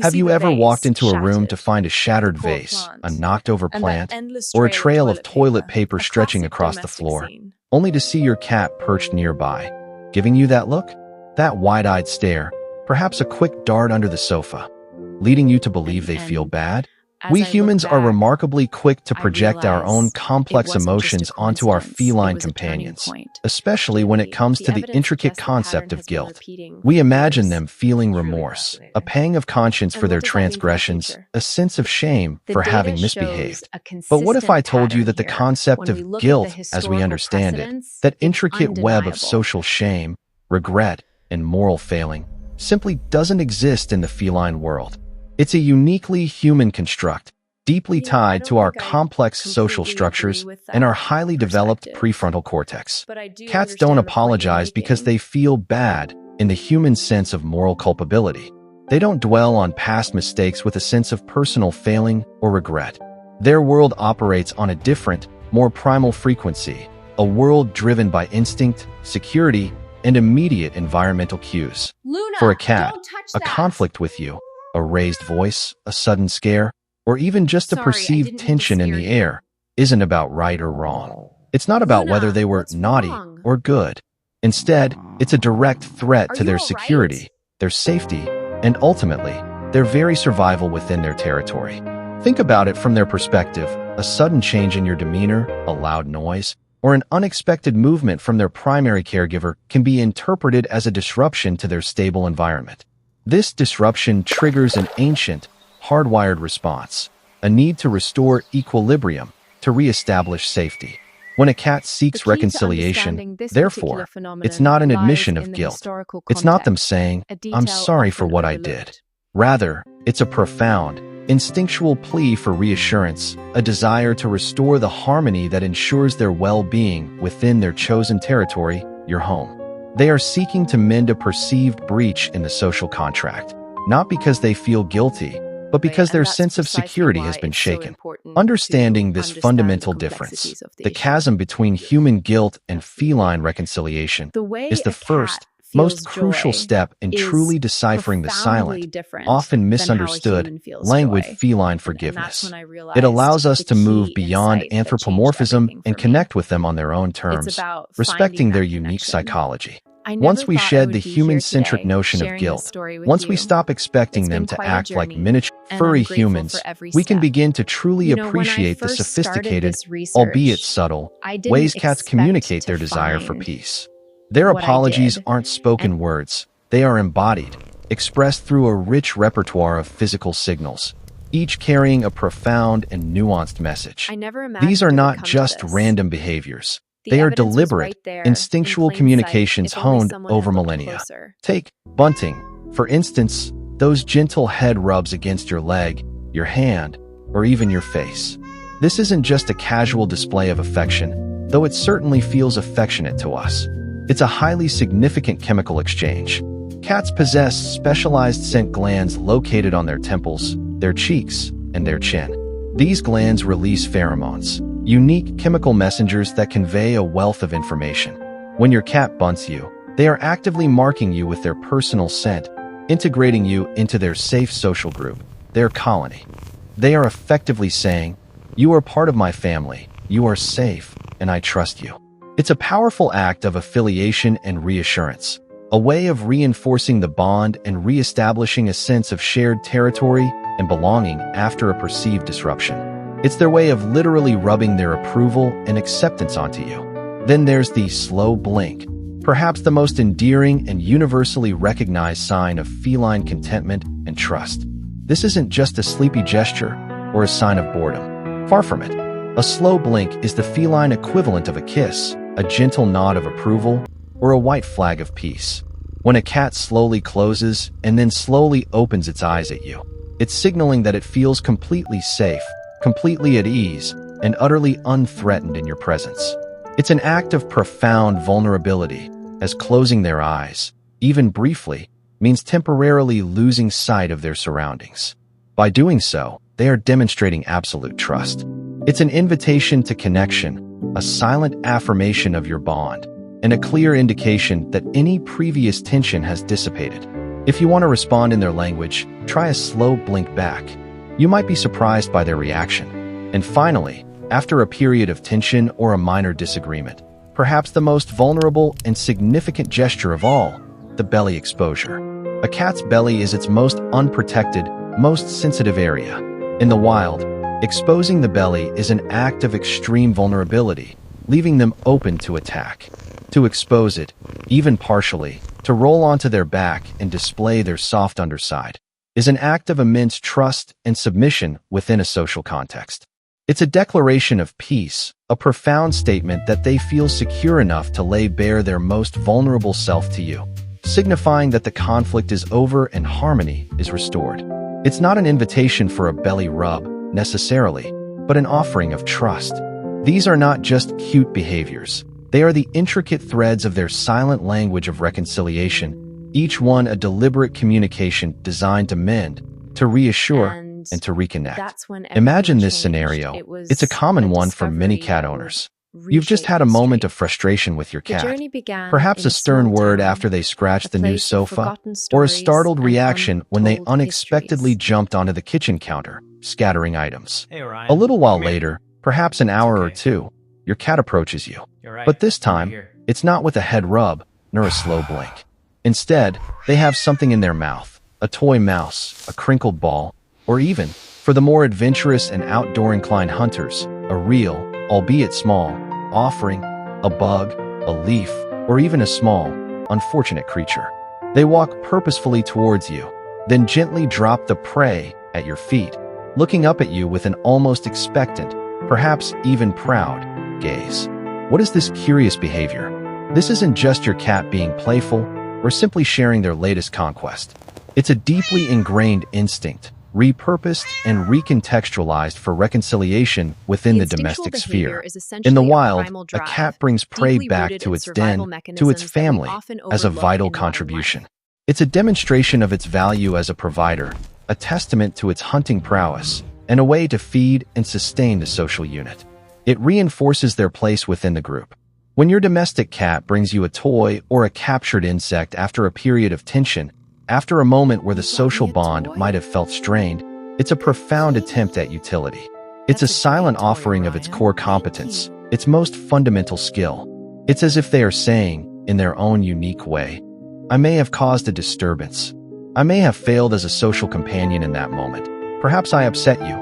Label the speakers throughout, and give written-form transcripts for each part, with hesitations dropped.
Speaker 1: Have you ever walked into a room to find a shattered vase, a knocked-over plant, or a trail of toilet paper stretching across the floor, only to see your cat perched nearby, giving you that look, that wide-eyed stare, perhaps a quick dart under the sofa, leading you to believe they feel bad? We humans are remarkably quick to project our own complex emotions onto our feline companions, especially when it comes to the intricate concept of guilt. We imagine them feeling remorse, a pang of conscience for their transgressions, a sense of shame for having misbehaved. But what if I told you that the concept of guilt, as we understand it, that intricate web of social shame, regret, and moral failing, simply doesn't exist in the feline world? It's a uniquely human construct, deeply tied to our complex social structures and our highly developed prefrontal cortex. Cats don't apologize because they feel bad in the human sense of moral culpability. They don't dwell on past mistakes with a sense of personal failing or regret. Their world operates on a different, more primal frequency, a world driven by instinct, security, and immediate environmental cues. For a cat, a conflict with you, a raised voice, a sudden scare, or even just a perceived tension in the air isn't about right or wrong. It's not about whether they were naughty or good. Instead, it's a direct threat to their security, their safety, and ultimately, their very survival within their territory. Think about it from their perspective. A sudden change in your demeanor, a loud noise, or an unexpected movement from their primary caregiver can be interpreted as a disruption to their stable environment. This disruption triggers an ancient, hardwired response, a need to restore equilibrium, to reestablish safety. When a cat seeks reconciliation, therefore, it's not an admission of guilt. It's not them saying, "I'm sorry for what I did." Rather, it's a profound, instinctual plea for reassurance, a desire to restore the harmony that ensures their well-being within their chosen territory, your home. They are seeking to mend a perceived breach in the social contract, not because they feel guilty, but because their sense of security has been shaken. Understanding this fundamental difference, the chasm between human guilt and feline reconciliation, is the first, most crucial step in truly deciphering the silent, often misunderstood, languid feline forgiveness. It allows us to move beyond anthropomorphism and connect with them on their own terms, respecting their unique psychology. Once we shed the human-centric notion of guilt, once we stop expecting them to act like miniature, furry humans, we can begin to truly appreciate the sophisticated, albeit subtle, ways cats communicate their desire for peace. Their apologies aren't spoken words, they are embodied, expressed through a rich repertoire of physical signals, each carrying a profound and nuanced message. These are not just random behaviors. They are deliberate, instinctual communications honed over millennia. Take bunting, for instance, those gentle head rubs against your leg, your hand, or even your face. This isn't just a casual display of affection, though it certainly feels affectionate to us. It's a highly significant chemical exchange. Cats possess specialized scent glands located on their temples, their cheeks, and their chin. These glands release pheromones, unique chemical messengers that convey a wealth of information. When your cat bunts you, they are actively marking you with their personal scent, integrating you into their safe social group, their colony. They are effectively saying, "You are part of my family, you are safe, and I trust you." It's a powerful act of affiliation and reassurance, a way of reinforcing the bond and reestablishing a sense of shared territory and belonging after a perceived disruption. It's their way of literally rubbing their approval and acceptance onto you. Then there's the slow blink, perhaps the most endearing and universally recognized sign of feline contentment and trust. This isn't just a sleepy gesture or a sign of boredom. Far from it. A slow blink is the feline equivalent of a kiss, a gentle nod of approval, or a white flag of peace. When a cat slowly closes and then slowly opens its eyes at you, it's signaling that it feels completely safe, completely at ease, and utterly unthreatened in your presence. It's an act of profound vulnerability, as closing their eyes, even briefly, means temporarily losing sight of their surroundings. By doing so, they are demonstrating absolute trust. It's an invitation to connection, a silent affirmation of your bond, and a clear indication that any previous tension has dissipated. If you want to respond in their language, try a slow blink back. You might be surprised by their reaction. And finally, after a period of tension or a minor disagreement, perhaps the most vulnerable and significant gesture of all, the belly exposure. A cat's belly is its most unprotected, most sensitive area. In the wild, exposing the belly is an act of extreme vulnerability, leaving them open to attack. To expose it, even partially, to roll onto their back and display their soft underside, is an act of immense trust and submission within a social context. It's a declaration of peace, a profound statement that they feel secure enough to lay bare their most vulnerable self to you, signifying that the conflict is over and harmony is restored. It's not an invitation for a belly rub, necessarily, but an offering of trust. These are not just cute behaviors. They are the intricate threads of their silent language of reconciliation, each one a deliberate communication designed to mend, to reassure, and to reconnect. Imagine this scenario. It's a common one for many cat owners. You've just had a moment of frustration with your cat. Perhaps a stern word after they scratched the new sofa, or a startled reaction when they unexpectedly jumped onto the kitchen counter, scattering items. A little while later, perhaps an hour or two, your cat approaches you. But this time, it's not with a head rub, nor a slow blink. Instead, they have something in their mouth, a toy mouse, a crinkled ball, or even, for the more adventurous and outdoor-inclined hunters, a real, albeit small, offering, a bug, a leaf, or even a small, unfortunate creature. They walk purposefully towards you, then gently drop the prey at your feet, looking up at you with an almost expectant, perhaps even proud, gaze. What is this curious behavior? This isn't just your cat being playful or simply sharing their latest conquest. It's a deeply ingrained instinct, repurposed and recontextualized for reconciliation within the domestic sphere. In the wild, a cat brings prey back to its den, to its family, as a vital contribution. It's a demonstration of its value as a provider, a testament to its hunting prowess, and a way to feed and sustain the social unit. It reinforces their place within the group. When your domestic cat brings you a toy or a captured insect after a period of tension, after a moment where the social bond might have felt strained, it's a profound attempt at utility. It's a silent offering of its core competence, its most fundamental skill. It's as if they are saying, in their own unique way, I may have caused a disturbance. I may have failed as a social companion in that moment. Perhaps I upset you.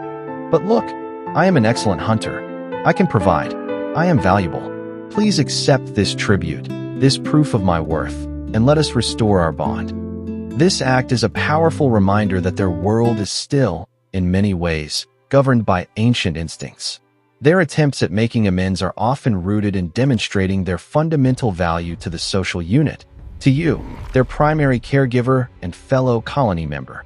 Speaker 1: But look, I am an excellent hunter. I can provide. I am valuable. Please accept this tribute, this proof of my worth, and let us restore our bond. This act is a powerful reminder that their world is still, in many ways, governed by ancient instincts. Their attempts at making amends are often rooted in demonstrating their fundamental value to the social unit, to you, their primary caregiver and fellow colony member.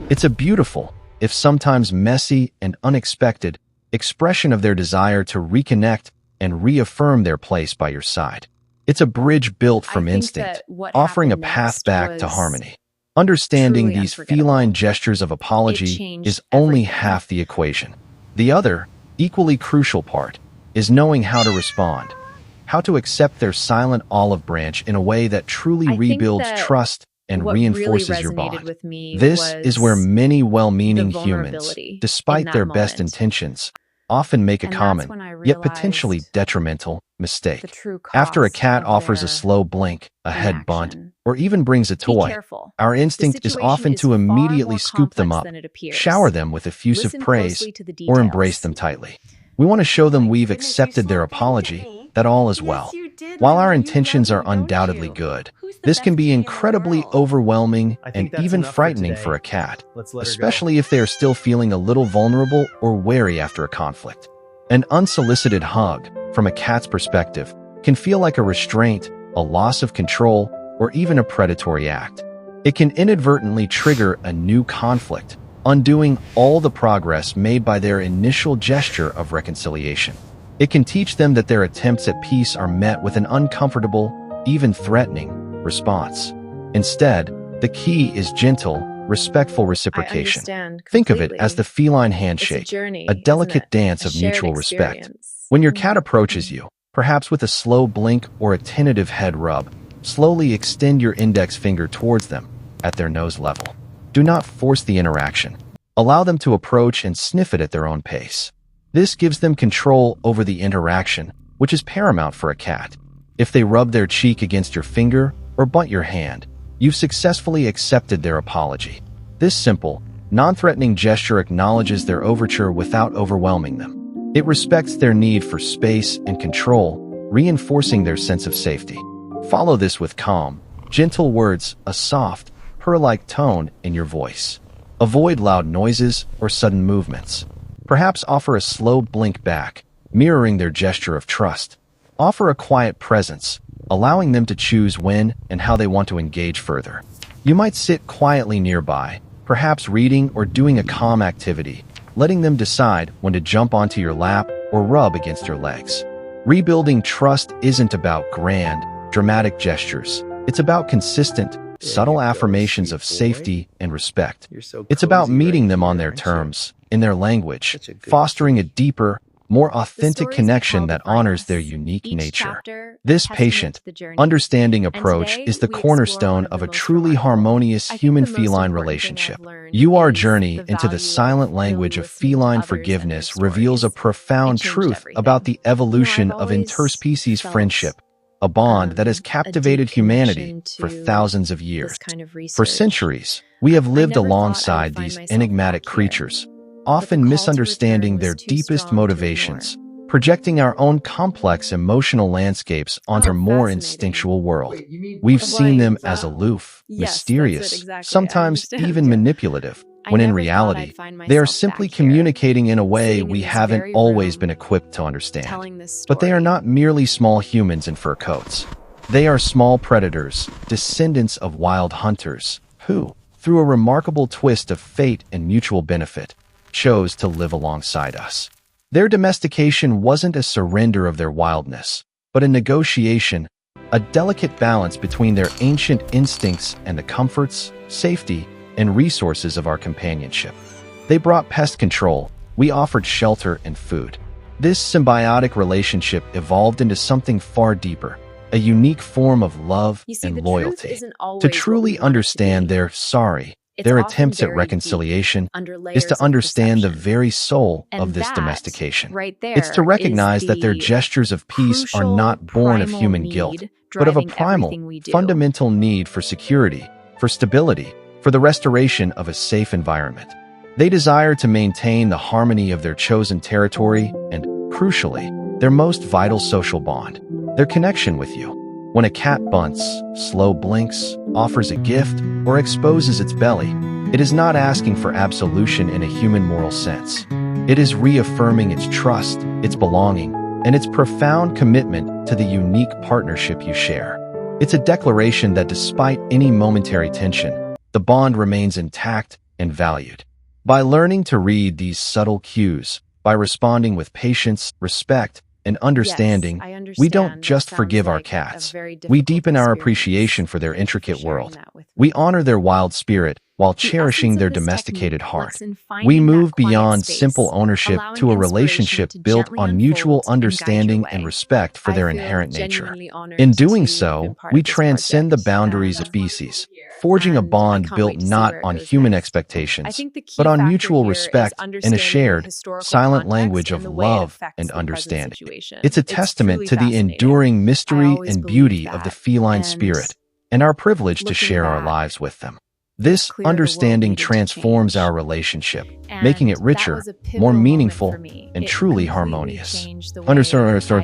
Speaker 1: It's a beautiful, if sometimes messy and unexpected, expression of their desire to reconnect and reaffirm their place by your side. It's a bridge built from instinct, offering a path back to harmony. Understanding these feline gestures of apology is only half the equation. The other, equally crucial part, is knowing how to respond, how to accept their silent olive branch in a way that truly rebuilds trust and reinforces your bond. This is where many well-meaning humans, despite their best intentions, often make a common, yet potentially detrimental, mistake. After a cat offers a slow blink, a head bunt, or even brings a toy, our instinct is often to immediately scoop them up, shower them with effusive praise, or embrace them tightly. We want to show them we've accepted their apology, that all is well. While our intentions are undoubtedly good, this can be incredibly overwhelming and even frightening for a cat, especially if they are still feeling a little vulnerable or wary after a conflict. An unsolicited hug, from a cat's perspective, can feel like a restraint, a loss of control, or even a predatory act. It can inadvertently trigger a new conflict, undoing all the progress made by their initial gesture of reconciliation. It can teach them that their attempts at peace are met with an uncomfortable, even threatening, response. Instead, the key is gentle, respectful reciprocation. Think of it as the feline handshake, a delicate dance of mutual respect. When your cat approaches you, perhaps with a slow blink or a tentative head rub, slowly extend your index finger towards them, at their nose level. Do not force the interaction. Allow them to approach and sniff it at their own pace. This gives them control over the interaction, which is paramount for a cat. If they rub their cheek against your finger or bunt your hand, you've successfully accepted their apology. This simple, non-threatening gesture acknowledges their overture without overwhelming them. It respects their need for space and control, reinforcing their sense of safety. Follow this with calm, gentle words, a soft, purr-like tone in your voice. Avoid loud noises or sudden movements. Perhaps offer a slow blink back, mirroring their gesture of trust. Offer a quiet presence, allowing them to choose when and how they want to engage further. You might sit quietly nearby, perhaps reading or doing a calm activity, letting them decide when to jump onto your lap or rub against your legs. Rebuilding trust isn't about grand, dramatic gestures. It's about consistent, subtle affirmations of safety and respect. It's about meeting them on their terms, in their language, fostering a deeper, more authentic connection that honors their unique nature. This patient, understanding approach is the cornerstone of a truly harmonious human-feline relationship. Your journey into the silent language of feline forgiveness reveals a profound truth about the evolution of interspecies friendship, a bond that has captivated humanity for thousands of years. For centuries, we have lived alongside these enigmatic creatures, often misunderstanding their deepest motivations, projecting our own complex emotional landscapes onto a more instinctual world. We've seen them as aloof, mysterious, sometimes even manipulative, when in reality, they are simply communicating in a way we haven't always been equipped to understand. But they are not merely small humans in fur coats. They are small predators, descendants of wild hunters, who, through a remarkable twist of fate and mutual benefit, chose to live alongside us. Their domestication wasn't a surrender of their wildness, but a negotiation, a delicate balance between their ancient instincts and the comforts, safety, and resources of our companionship. They brought pest control, we offered shelter and food. This symbiotic relationship evolved into something far deeper, a unique form of love and loyalty. To truly understand their attempts at reconciliation is to understand the very soul of this domestication. It's to recognize that their gestures of peace are not born of human guilt, but of a primal, fundamental need for security, for stability, for the restoration of a safe environment. They desire to maintain the harmony of their chosen territory and, crucially, their most vital social bond, their connection with you. When a cat bunts, slow blinks, offers a gift, or exposes its belly, it is not asking for absolution in a human moral sense. It is reaffirming its trust, its belonging, and its profound commitment to the unique partnership you share. It's a declaration that despite any momentary tension, the bond remains intact and valued. By learning to read these subtle cues, by responding with patience, respect, and understanding, we don't just forgive our cats. We deepen our appreciation for their intricate world. We honor their wild spirit while cherishing their domesticated heart. We move beyond simple ownership to a relationship built on mutual understanding and respect for their inherent nature. In doing so, we transcend the boundaries of species, forging a bond built not on human expectations, but on mutual respect and a shared, silent language of love and understanding. It's a testament to the enduring mystery and beauty of the feline spirit and our privilege to share our lives with them. This understanding transforms our relationship, making it richer, more meaningful, and truly harmonious. Underscore.